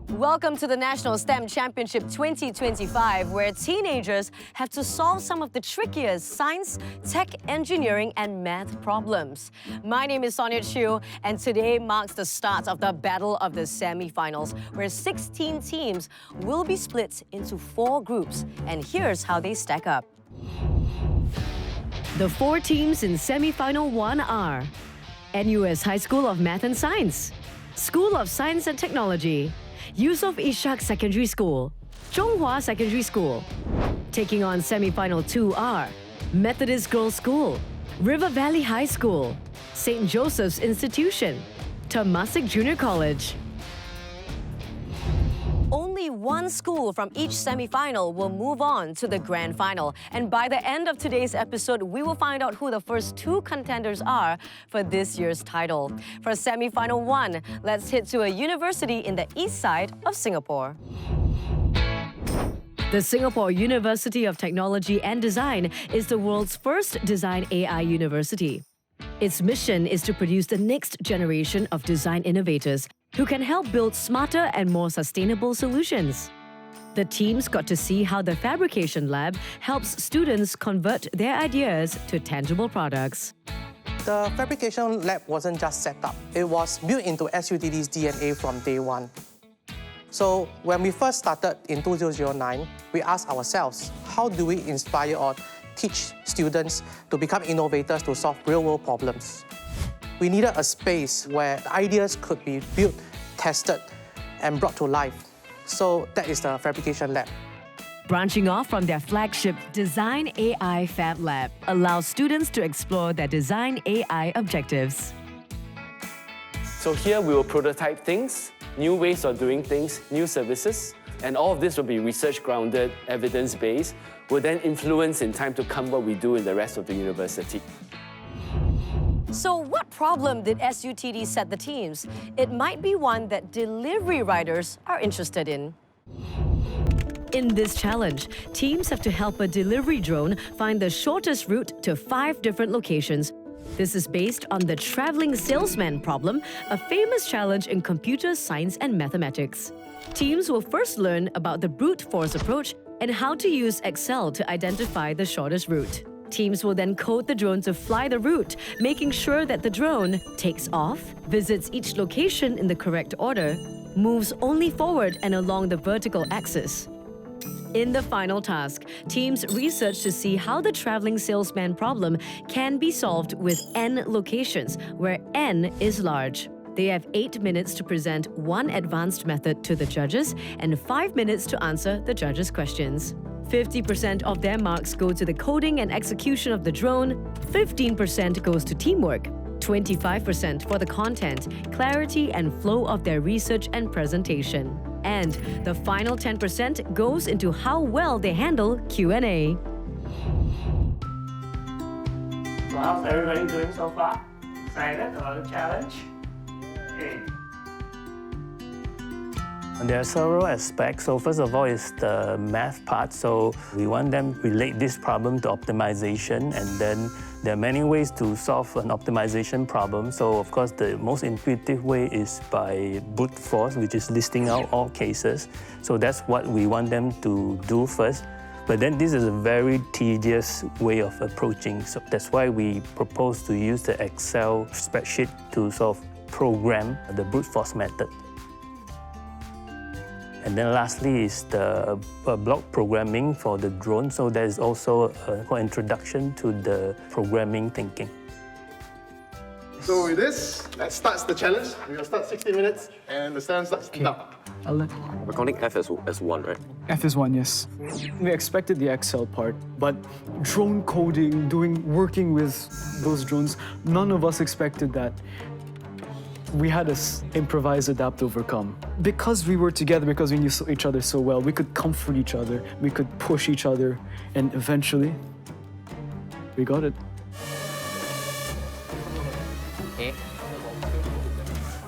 Welcome to the National STEM Championship 2025, where teenagers have to solve some of the trickiest science, tech, engineering, and math problems. My name is Sonia Chiu, and today marks the start of the Battle of the Semifinals, where 16 teams will be split into 4 groups. And here's how they stack up. The 4 teams in Semifinal 1 are NUS High School of Math and Science, School of Science and Technology, Yusof Ishak Secondary School, Zhonghua Secondary School. Taking on Semifinal 2 are Methodist Girls School, River Valley High School, St. Joseph's Institution, Temasek Junior College. Only one school from each semi-final will move on to the grand final. And by the end of today's episode, we will find out who the first 2 contenders are for this year's title. For semi-final 1, let's head to a university in the east side of Singapore. The Singapore University of Technology and Design is the world's first design AI university. Its mission is to produce the next generation of design innovators who can help build smarter and more sustainable solutions. The teams got to see how the fabrication lab helps students convert their ideas to tangible products. The fabrication lab wasn't just set up, it was built into SUTD's DNA from day one. So when we first started in 2009, we asked ourselves, how do we inspire or teach students to become innovators to solve real-world problems? We needed a space where ideas could be built, tested, and brought to life. So that is the fabrication lab. Branching off from their flagship Design AI Fab Lab allows students to explore their Design AI objectives. So here we will prototype things, new ways of doing things, new services, and all of this will be research-grounded, evidence-based, will then influence in time to come what we do in the rest of the university. So what problem did SUTD set the teams? It might be one that delivery riders are interested in. In this challenge, teams have to help a delivery drone find the shortest route to 5 different locations. This is based on the traveling salesman problem, a famous challenge in computer science and mathematics. Teams will first learn about the brute force approach and how to use Excel to identify the shortest route. Teams will then code the drone to fly the route, making sure that the drone takes off, visits each location in the correct order, moves only forward and along the vertical axis. In the final task, teams research to see how the traveling salesman problem can be solved with N locations, where N is large. They have 8 minutes to present one advanced method to the judges and 5 minutes to answer the judges' questions. 50% of their marks go to the coding and execution of the drone, 15% goes to teamwork, 25% for the content, clarity and flow of their research and presentation. And the final 10% goes into how well they handle Q&A. So how's everybody doing so far? Excited about the challenge? Okay. There are several aspects. So first of all is the math part. So we want them to relate this problem to optimization, and then there are many ways to solve an optimization problem. So of course the most intuitive way is by brute force, which is listing out all cases. So that's what we want them to do first. But then this is a very tedious way of approaching. So that's why we propose to use the Excel spreadsheet to sort of program the brute force method. And then lastly is the block programming for the drone. So there is also an introduction to the programming thinking. So with this, that starts the challenge. We'll start 60 minutes and the stand starts now. We're counting F as 1, right? F is 1, yes. We expected the Excel part, but drone coding, working with those drones, none of us expected that. We had to improvise, adapt, overcome. Because we were together, because we knew each other so well, we could comfort each other, we could push each other, and eventually, we got it. Okay.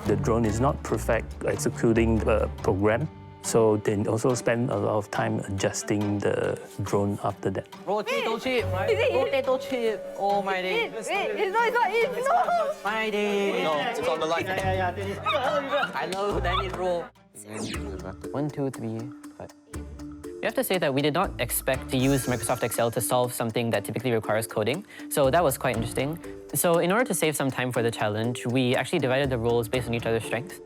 The drone is not perfect executing the program, so they also spend a lot of time adjusting the drone after that. Potato chip, potato chip. Oh my day. It's not. My day. No, it's on the line. I know Danny bro. 1, 2, 3, 5. We have to say that we did not expect to use Microsoft Excel to solve something that typically requires coding, so that was quite interesting. So in order to save some time for the challenge, we actually divided the roles based on each other's strengths.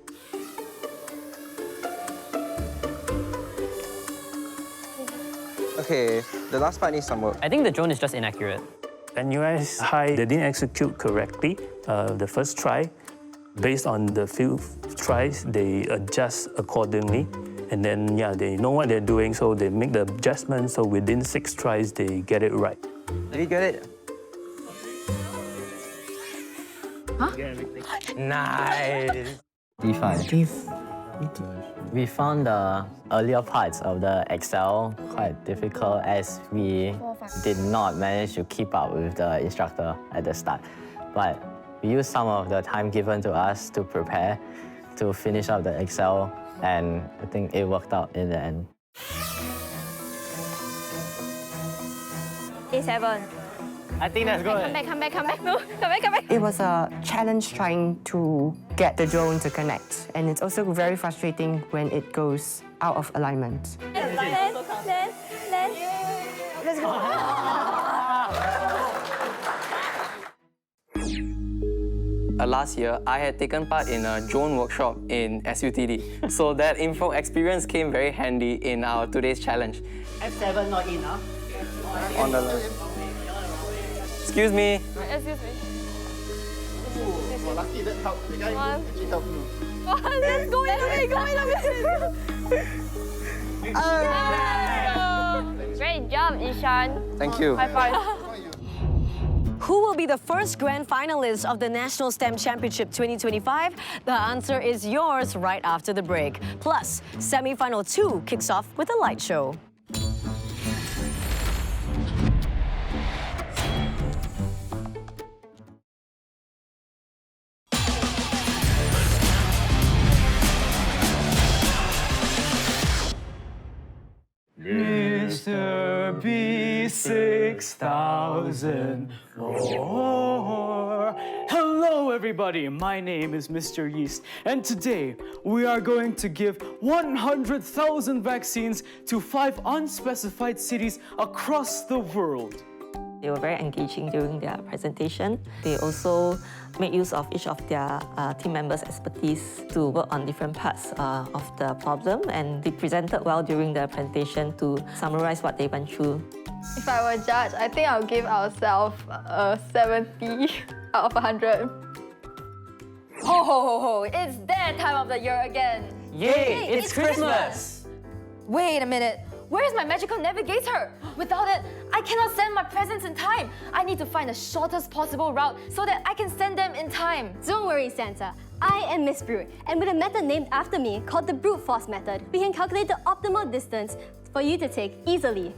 Okay, the last part needs some work. I think the drone is just inaccurate. NUS High, they didn't execute correctly the first try. Based on the few tries, they adjust accordingly. And then, yeah, they know what they're doing, so they make the adjustments. So within 6 tries, they get it right. Did you get it? Huh? Nice. D5. We found the earlier parts of the Excel quite difficult as we did not manage to keep up with the instructor at the start. But we used some of the time given to us to prepare, to finish up the Excel, and I think it worked out in the end. A7. I think that's good. Come back. No, come back. It was a challenge trying to get the drone to connect, and it's also very frustrating when it goes out of alignment. Let's go. Last year, I had taken part in a drone workshop in SUTD, so that info experience came very handy in our today's challenge. F7 not in, huh? On the left. Excuse me. Excuse me. Well, lucky that helped. The guy actually helped you. Let's go in a bit. Great job, Ishan. Thank you. High five. Who will be the first grand finalist of the National STEM Championship 2025? The answer is yours right after the break. Plus, Semifinal 2 kicks off with a light show. Mr. B6004. Hello, everybody. My name is Mr. Yeast, and today we are going to give 100,000 vaccines to 5 unspecified cities across the world. They were very engaging during their presentation. They also made use of each of their team members' expertise to work on different parts of the problem, and they presented well during the presentation to summarize what they went through. If I were a judge, I think I'll give ourselves a 70 out of 100. Ho, ho, ho, ho. It's that time of the year again. Yay, it's Christmas! Wait a minute. Where's my magical navigator? Without it, I cannot send my presents in time. I need to find the shortest possible route so that I can send them in time. Don't worry, Santa. I am Miss Brute, and with a method named after me called the brute force method, we can calculate the optimal distance for you to take easily.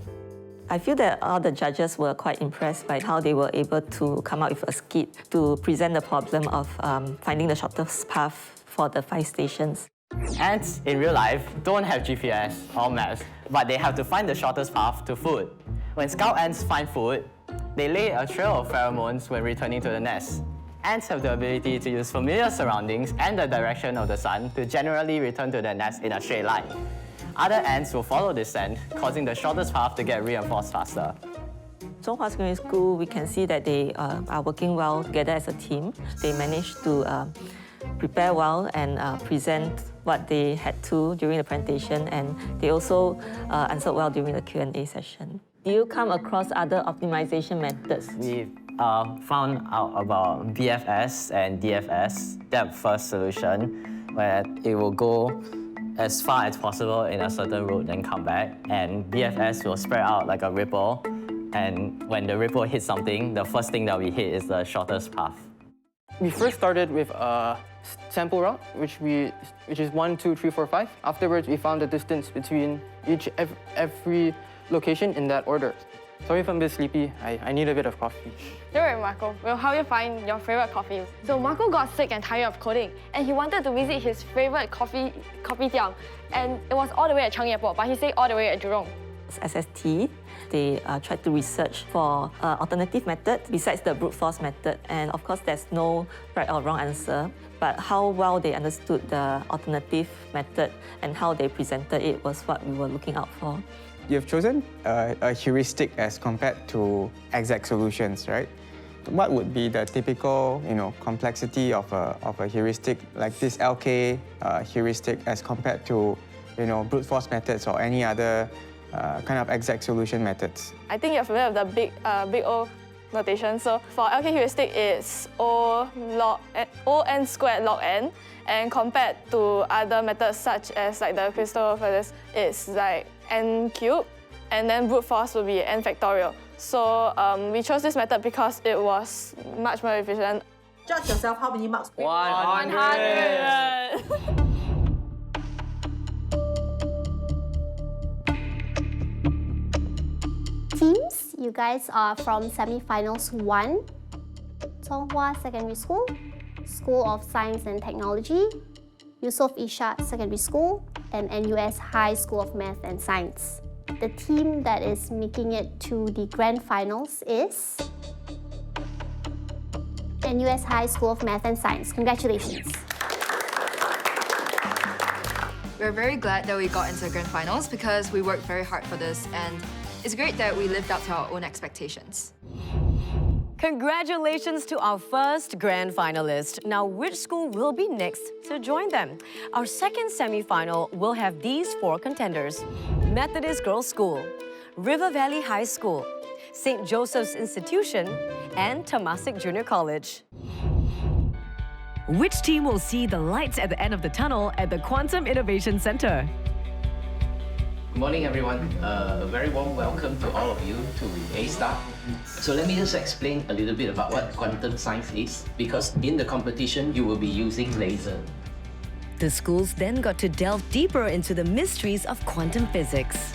I feel that all the judges were quite impressed by how they were able to come up with a skit to present the problem of finding the shortest path for the 5 stations. Ants in real life don't have GPS or maps, but they have to find the shortest path to food. When scout ants find food, they lay a trail of pheromones when returning to the nest. Ants have the ability to use familiar surroundings and the direction of the sun to generally return to their nest in a straight line. Other ants will follow this scent, causing the shortest path to get reinforced faster. Zhonghua Secondary School, we can see that they are working well together as a team. They managed to prepare well and present what they had to during the presentation, and they also answered well during the Q&A session. Do you come across other optimization methods? We found out about BFS and DFS, depth first solution, where it will go as far as possible in a certain route, then come back. And BFS will spread out like a ripple, and when the ripple hits something, the first thing that we hit is the shortest path. We first started with a sample route, which is 1, 2, 3, 4, 5. Afterwards, we found the distance between every location in that order. Sorry if I'm a bit sleepy. I need a bit of coffee. Don't worry, Marco. We'll help you find your favorite coffee. So Marco got sick and tired of coding, and he wanted to visit his favorite coffee tiam, and it was all the way at Changi Airport, but he stayed all the way at Jurong. SST. They tried to research for alternative method besides the brute force method. And of course, there's no right or wrong answer. But how well they understood the alternative method and how they presented it was what we were looking out for. You've chosen a heuristic as compared to exact solutions, right? What would be the typical, complexity of a heuristic like this LK heuristic as compared to, brute force methods or any other kind of exact solution methods? I think you're familiar with the big O notation. So for LK heuristic, it's O(n) squared log n, and compared to other methods such as like the crystal physics, it's like n cubed, and then brute force will be n factorial. So we chose this method because it was much more efficient. Judge yourself, how many marks? 100! Teams, you guys are from Semifinals 1, Zonghua Secondary School, School of Science and Technology, Yusof Ishak Secondary School, and NUS High School of Math and Science. The team that is making it to the grand finals is NUS High School of Math and Science. Congratulations. We're very glad that we got into the grand finals because we worked very hard for this, and it's great that we lived up to our own expectations. Congratulations to our first grand finalist. Now, which school will be next to join them? Our second semi-final will have these 4 contenders: Methodist Girls' School, River Valley High School, St. Joseph's Institution, and Temasek Junior College. Which team will see the lights at the end of the tunnel at the Quantum Innovation Center? Good morning, everyone. A very warm welcome to all of you to A-Star. So let me just explain a little bit about what quantum science is, because in the competition, you will be using laser. The schools then got to delve deeper into the mysteries of quantum physics.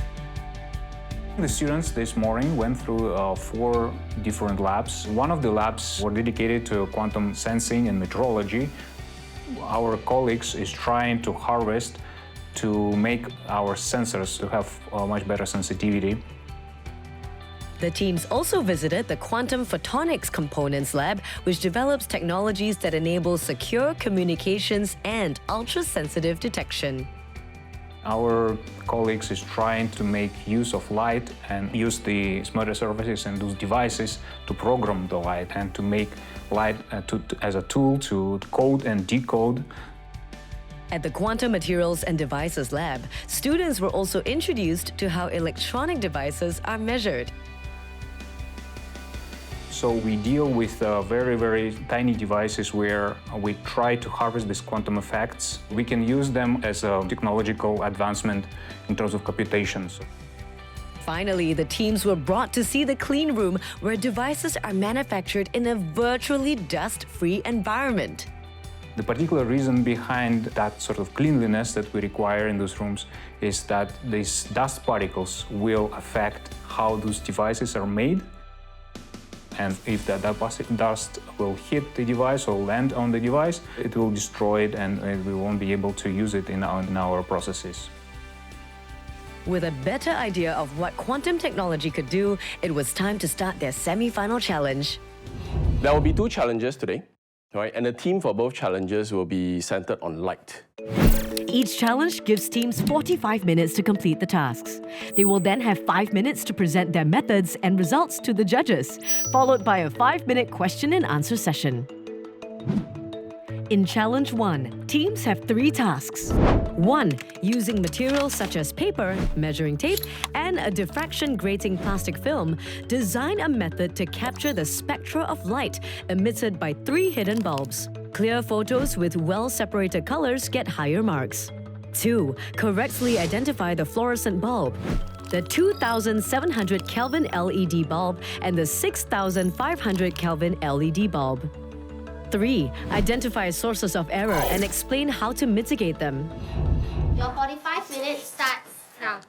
The students this morning went through 4 different labs. One of the labs were dedicated to quantum sensing and metrology. Our colleagues is trying to harvest to make our sensors to have much better sensitivity. The teams also visited the Quantum Photonics Components Lab, which develops technologies that enable secure communications and ultra-sensitive detection. Our colleagues is trying to make use of light and use the smarter surfaces and those devices to program the light and to make light as a tool to code and decode. At the Quantum Materials and Devices Lab, students were also introduced to how electronic devices are measured. So we deal with very, very tiny devices where we try to harvest these quantum effects. We can use them as a technological advancement in terms of computations. Finally, the teams were brought to see the clean room where devices are manufactured in a virtually dust-free environment. The particular reason behind that sort of cleanliness that we require in those rooms is that these dust particles will affect how those devices are made. And if that dust will hit the device or land on the device, it will destroy it and we won't be able to use it in our processes. With a better idea of what quantum technology could do, it was time to start their semi-final challenge. There will be 2 challenges today. Right, and the theme for both challenges will be centered on light. Each challenge gives teams 45 minutes to complete the tasks. They will then have 5 minutes to present their methods and results to the judges, followed by a 5-minute question and answer session. In Challenge 1, teams have 3 tasks. 1. Using materials such as paper, measuring tape, and a diffraction grating plastic film, design a method to capture the spectra of light emitted by 3 hidden bulbs. Clear photos with well-separated colors get higher marks. 2. Correctly identify the fluorescent bulb, the 2700 Kelvin LED bulb, and the 6500 Kelvin LED bulb. 3. Identify sources of error and explain how to mitigate them. Your 45 minutes starts now.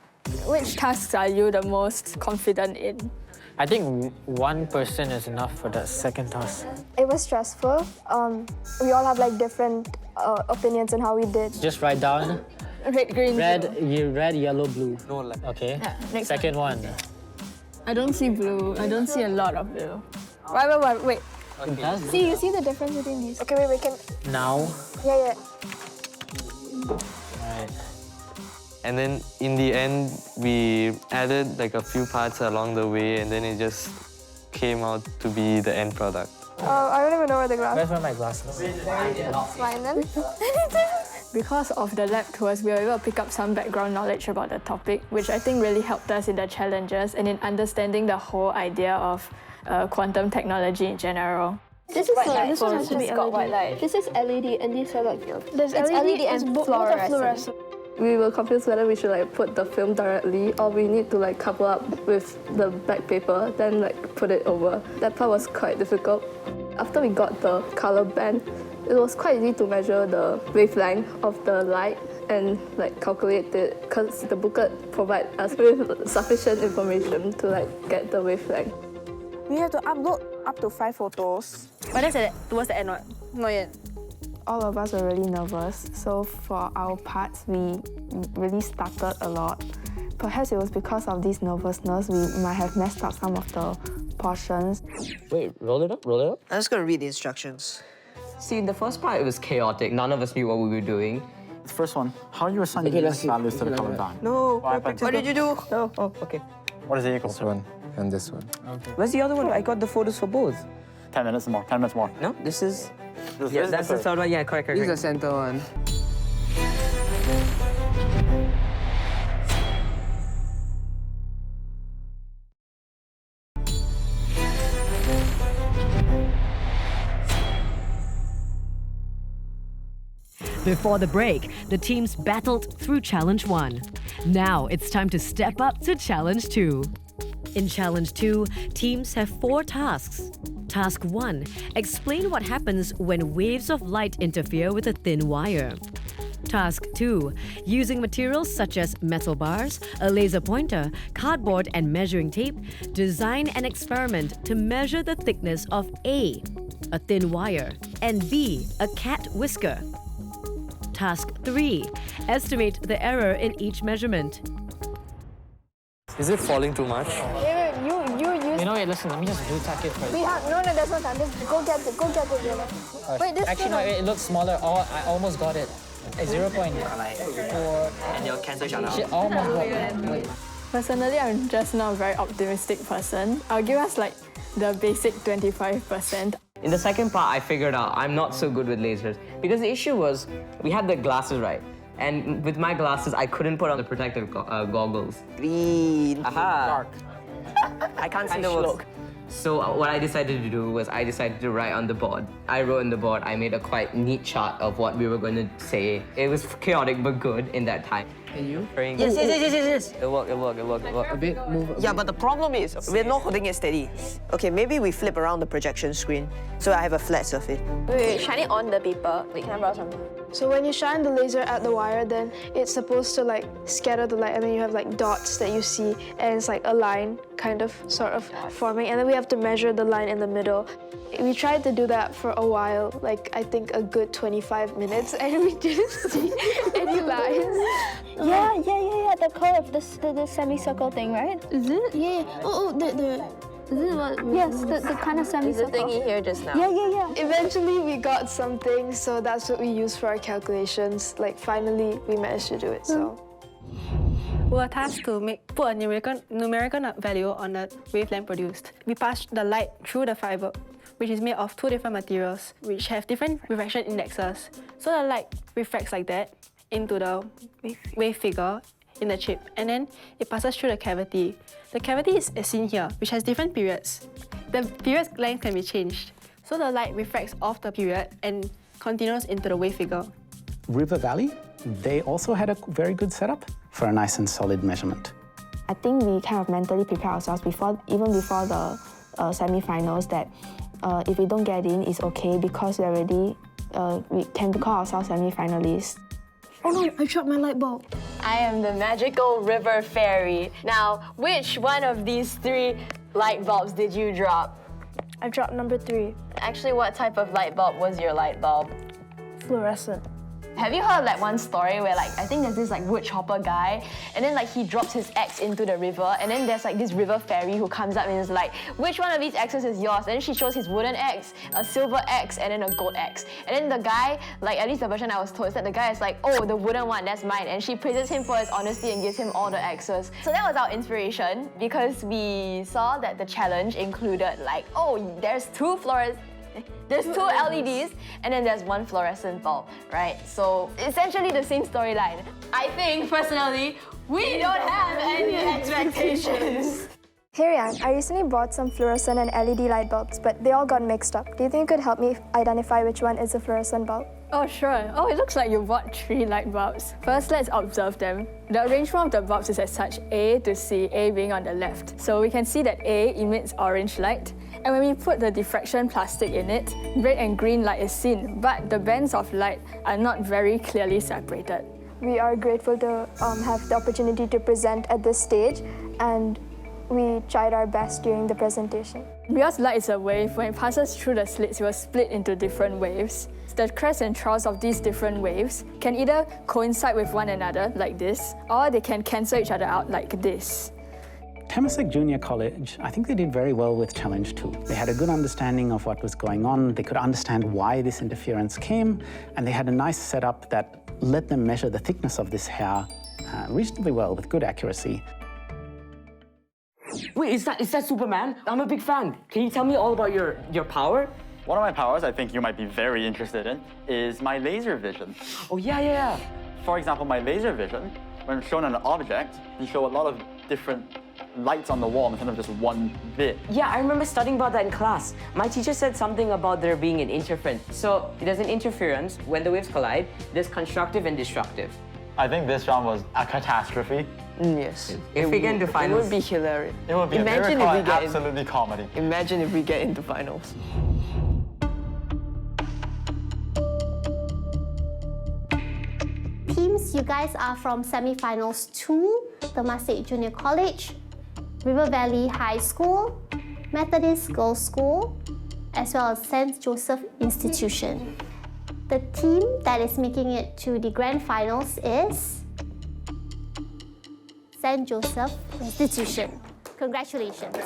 Which tasks are you the most confident in? I think 1 person is enough for that second task. It was stressful. We all have like different opinions on how we did. Just write down Red, green, Red, yellow, blue. No, like. Okay. next Second one. I don't see blue. I don't see a lot of blue. Wait. Okay. See, you see the difference between these? Okay, wait, can... Now. Yeah. Right. And then in the end, we added like a few parts along the way, and then it just came out to be the end product. I don't even know where the glass. Where's my glasses? Fine then. Because of the lab tours, we were able to pick up some background knowledge about the topic, which I think really helped us in the challenges and in understanding the whole idea of quantum technology in general. This is white light. This one has to be LED. This is LED and these are like There's LED and fluorescent. We were confused whether we should like put the film directly or we need to like cover up with the back paper, then like put it over. That part was quite difficult. After we got the color band, it was quite easy to measure the wavelength of the light and like calculate it because the booklet provides us with sufficient information to like get the wavelength. We have to upload up to 5 photos. But that's towards the end, not yet. All of us were really nervous, so for our parts, we really stuttered a lot. Perhaps it was because of this nervousness, we might have messed up some of the portions. Wait, roll it up. I'm just gonna read the instructions. See, in the first part, it was chaotic. None of us knew what we were doing. The first one, how you assign these values to the color band? No, what did you do? No, oh, okay. What is it equal This to? one and this one. Okay. Where's the other one? I got the photos for both. 10 minutes more, 10 minutes more. No, this is... Yeah, that's the third one. Yeah, correct. This is the center one. Before the break, the teams battled through Challenge 1. Now it's time to step up to Challenge 2. In Challenge 2, teams have 4 tasks. Task 1, explain what happens when waves of light interfere with a thin wire. Task 2, using materials such as metal bars, a laser pointer, cardboard and measuring tape, design an experiment to measure the thickness of A, a thin wire, and B, a cat whisker. Task 3, estimate the error in each measurement. Is it falling too much? You know, wait, listen, let me just blue tack it first. No, there's no time. Just go get the yellow. Wait, this Actually, no, it looks smaller. Oh, I almost got it. 0.4. And your cancer shut out. Shit, almost got it. Wait. Personally, I'm just not a very optimistic person. I'll give us like the basic 25%. In the second part, I figured out I'm not so good with lasers because the issue was we had the glasses right. And with my glasses, I couldn't put on the protective goggles. Green. Aha. Dark. I can't see Shlok. So what I decided to do was I decided to write on the board. I wrote on the board, I made a quite neat chart of what we were going to say. It was chaotic but good in that time. And you? Yes. It worked. A bit move. Yeah, but the problem is we're not holding it steady. Okay, maybe we flip around the projection screen so I have a flat surface. Wait, shine it on the paper. Wait, can I borrow something? So when you shine the laser at the wire, then it's supposed to like scatter the light, and then you have like dots that you see, and it's like a line kind of sort of forming, and then we have to measure the line in the middle. We tried to do that for a while, like I think a good 25 minutes, and we didn't see any lines. Yeah, the curve, the semicircle thing, right? Is it? Yeah. Is it what? Yes, the kind of semicircle. The thingy here just now. Yeah. Eventually we got something, so that's what we used for our calculations. Like finally we managed to do it, so. We were tasked to put a numerical value on the wavelength produced. We passed the light through the fiber, which is made of 2 different materials, which have different refraction indexes. So the light refracts like that into the wave figure in the chip, and then it passes through the cavity. The cavity is seen here, which has different periods. The period length can be changed. So the light refracts off the period and continues into the wave figure. River Valley, they also had a very good setup for a nice and solid measurement. I think we kind of mentally prepare ourselves even before the semi-finals that if we don't get in, it's okay because we can call ourselves semi-finalists. Oh no, I dropped my light bulb. I am the magical river fairy. Now, which one of these 3 light bulbs did you drop? I dropped number 3. Actually, what type of light bulb was your light bulb? Fluorescent. Have you heard like one story where like I think there's this like wood chopper guy and then like he drops his axe into the river and then there's like this river fairy who comes up and is like, which one of these axes is yours? And then she shows his wooden axe, a silver axe and then a gold axe. And then the guy, like at least the version I was told is that the guy is like, oh, the wooden one, that's mine. And she praises him for his honesty and gives him all the axes. So that was our inspiration because we saw that the challenge included like, oh, there's two LEDs and then there's one fluorescent bulb, right? So essentially the same storyline. I think personally, we don't have any expectations. Hey Ryan, I recently bought some fluorescent and LED light bulbs, but they all got mixed up. Do you think you could help me identify which one is a fluorescent bulb? Oh, sure. Oh, it looks like you bought 3 light bulbs. First, let's observe them. The arrangement of the bulbs is as such, A to C, A being on the left. So we can see that A emits orange light, and when we put the diffraction plastic in it, red and green light is seen, but the bands of light are not very clearly separated. We are grateful to have the opportunity to present at this stage, and we tried our best during the presentation. Because light is a wave, when it passes through the slits, it will split into different waves. The crests and troughs of these different waves can either coincide with one another, like this, or they can cancel each other out, like this. Temasek Junior College, I think they did very well with Challenge 2. They had a good understanding of what was going on, they could understand why this interference came, and they had a nice setup that let them measure the thickness of this hair reasonably well with good accuracy. Wait, is that Superman? I'm a big fan. Can you tell me all about your power? One of my powers I think you might be very interested in is my laser vision. Oh, yeah. For example, my laser vision, when shown on an object, you show a lot of different lights on the wall instead of just one bit. Yeah, I remember studying about that in class. My teacher said something about there being an interference. So there's an interference when the waves collide. There's constructive and destructive. I think this round was a catastrophe. Yes. If we get into finals, it would be hilarious. It would be absolutely comedy. Imagine if we get into finals. Teams, you guys are from Semifinals 2, Temasek Junior College, River Valley High School, Methodist Girls' School, as well as St. Joseph Institution. The team that is making it to the grand finals is St. Joseph Institution. Congratulations.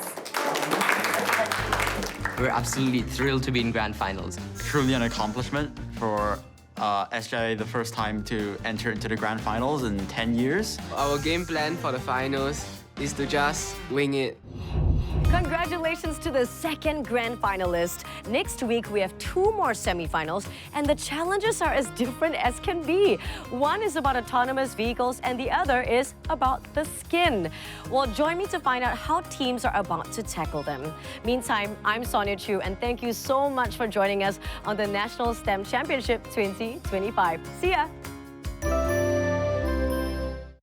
We're absolutely thrilled to be in grand finals. Truly an accomplishment for SJ, the first time to enter into the grand finals in 10 years. Our game plan for the finals is to just wing it. Congratulations to the second grand finalist. Next week, we have 2 more semifinals, and the challenges are as different as can be. One is about autonomous vehicles, and the other is about the skin. Well, join me to find out how teams are about to tackle them. Meantime, I'm Sonia Chu, and thank you so much for joining us on the National STEM Championship 2025. See ya!